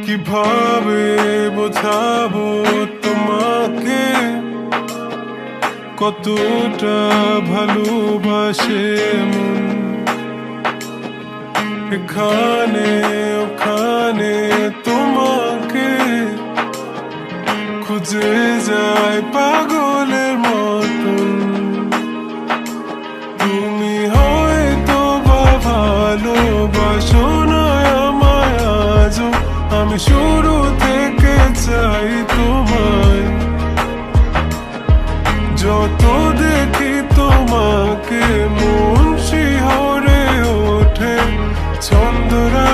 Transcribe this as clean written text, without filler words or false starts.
কিভাবে বোঝাবো তোমাকে কতটা ভালোবাসে মন। এখানে ওখানে তোমাকে খুঁজে যায় পাগলের মতন। তুমি হয়তো বা ভালোবাসো না আমায় আজও, আমি শুরু থেকে চাই তোমায়। যত দেখি তোমাকে মন শিহরে ওঠে, ছন্দরা